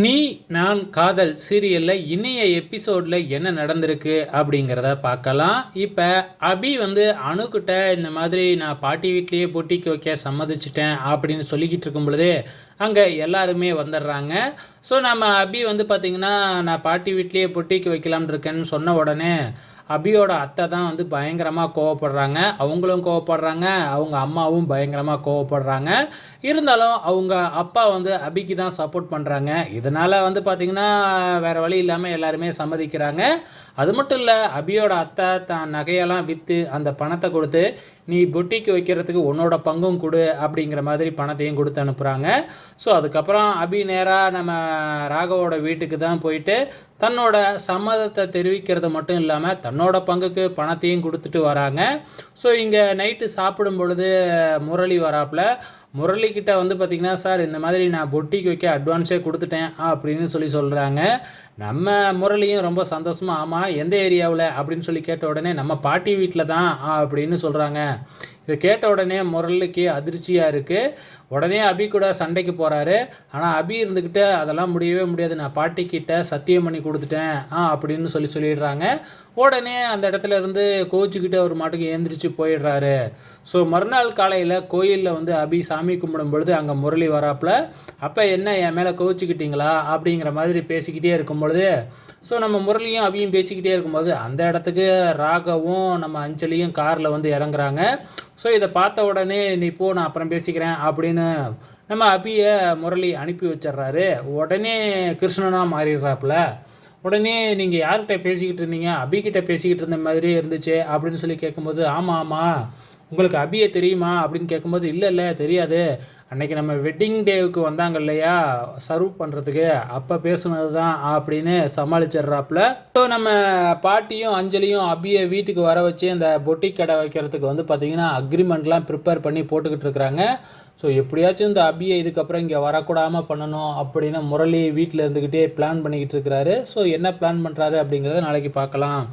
நீ நான் காதல் சீரியலில் இன்றைய எபிசோடில் என்ன நடந்திருக்கு அப்படிங்கிறத பார்க்கலாம். இப்போ அபி அணுக்கிட்ட இந்த மாதிரி நான் பாட்டி வீட்லேயே பொட்டிக்கு வைக்க சம்மதிச்சிட்டேன் அப்படின்னு சொல்லிக்கிட்டு இருக்கும் பொழுதே அங்கே எல்லாருமே வந்துடுறாங்க. ஸோ நம்ம அபி பார்த்திங்கன்னா நான் பாட்டி வீட்லேயே பொட்டிக்கு வைக்கலாம்னு இருக்கேன்னு சொன்ன உடனே அபியோட அத்தை தான் பயங்கரமாக கோவப்படுறாங்க. அவங்களும் கோவப்படுறாங்க, அவங்க அம்மாவும் பயங்கரமாக கோவப்படுறாங்க. இருந்தாலும் அவங்க அப்பா அபிக்கு தான் சப்போர்ட் பண்ணுறாங்க. இதனால் பார்த்திங்கன்னா வேறு வழி இல்லாமல் எல்லாருமே சம்மதிக்கிறாங்க. அது மட்டும் இல்லை, அபியோட அத்தை தான் நகையெல்லாம் விற்று அந்த பணத்தை கொடுத்து நீ பொட்டிக்கு வைக்கிறதுக்கு உன்னோட பங்கும் கொடு அப்படிங்கிற மாதிரி பணத்தையும் கொடுத்து அனுப்புகிறாங்க. ஸோ அதுக்கப்புறம் அபி நேராக நம்ம ராகவோட வீட்டுக்கு தான் போயிட்டு தன்னோட சம்மதத்தை தெரிவிக்கிறது மட்டும் இல்லாமல் தன்னோட பங்குக்கு பணத்தையும் கொடுத்துட்டு வராங்க. ஸோ இங்கே நைட்டு சாப்பிடும் பொழுது முரளி வராப்புல. முரளிக்கிட்ட பார்த்திங்கன்னா சார் இந்த மாதிரி நான் பொட்டிக்கு வைக்க அட்வான்ஸே கொடுத்துட்டேன் அப்படின்னு சொல்கிறாங்க. நம்ம முரளியும் ரொம்ப சந்தோஷமாக ஆமாம் எந்த ஏரியாவில் அப்படின்னு கேட்ட உடனே நம்ம பாட்டி வீட்டில் தான் அப்படின்னு சொல்கிறாங்க. இதை கேட்ட உடனே முரளிக்கு அதிர்ச்சியாக இருக்குது. உடனே அபி கூட சண்டைக்கு போகிறாரு. ஆனால் அபி இருந்துக்கிட்டு அதெல்லாம் முடியவே முடியாது, நான் பாட்டிக்கிட்ட சத்தியம் பண்ணி கொடுத்துட்டேன் அப்படின்னு சொல்லிடுறாங்க. உடனே அந்த இடத்துல இருந்து கோச்சிக்கிட்டு ஒரு மாட்டுக்கு ஏந்திரிச்சு போயிடுறாரு. ஸோ மறுநாள் காலையில் கோயிலில் அபி சாமி கும்பிடும் பொழுது அங்கே முரளி வராப்பில். அப்போ என்ன என் மேலே கோச்சிக்கிட்டீங்களா அப்படிங்கிற மாதிரி பேசிக்கிட்டே இருக்கும் பொழுது ஸோ நம்ம முரளியும் அபியும் பேசிக்கிட்டே இருக்கும்போது அந்த இடத்துக்கு ராகவும் நம்ம அஞ்சலியும் காரில் இறங்குறாங்க. ஸோ இதை பார்த்த உடனே நீ போ நான் அப்புறம் பேசிக்கிறேன் அப்படின்னு நம்ம அபியை முரளி அனுப்பி வச்சிட்றாரு. உடனே கிருஷ்ணனாக மாறிடுறாப்புல. உடனே நீங்கள் யார்கிட்ட பேசிக்கிட்டு இருந்தீங்க? அபிகிட்ட பேசிக்கிட்டு இருந்த மாதிரி இருந்துச்சு அப்படின்னு கேட்கும்போது ஆமாம் உங்களுக்கு அபியை தெரியுமா அப்படின்னு கேட்கும்போது இல்லை தெரியாது, அன்றைக்கி நம்ம வெட்டிங் டேவுக்கு வந்தாங்க இல்லையா சர்வ் பண்ணுறதுக்கு, அப்போ பேசுனது தான் அப்படின்னு சமாளிச்சிட்றாப்புல. ஸோ நம்ம பாட்டியும் அஞ்சலியும் அபியை வீட்டுக்கு வர வச்சு அந்த பொட்டிக் கடை வைக்கிறதுக்கு பார்த்திங்கன்னா அக்ரிமெண்ட்லாம் ப்ரிப்பேர் பண்ணி போட்டுக்கிட்டு இருக்கிறாங்க. ஸோ எப்படியாச்சும் இந்த அபியை இதுக்கப்புறம் இங்கே வரக்கூடாமல் பண்ணணும் அப்படின்னு முரளி வீட்டில் இருந்துக்கிட்டே பிளான் பண்ணிக்கிட்டு இருக்கிறாரு. ஸோ என்ன பிளான் பண்ணுறாரு அப்படிங்கிறத நாளைக்கு பார்க்கலாம்.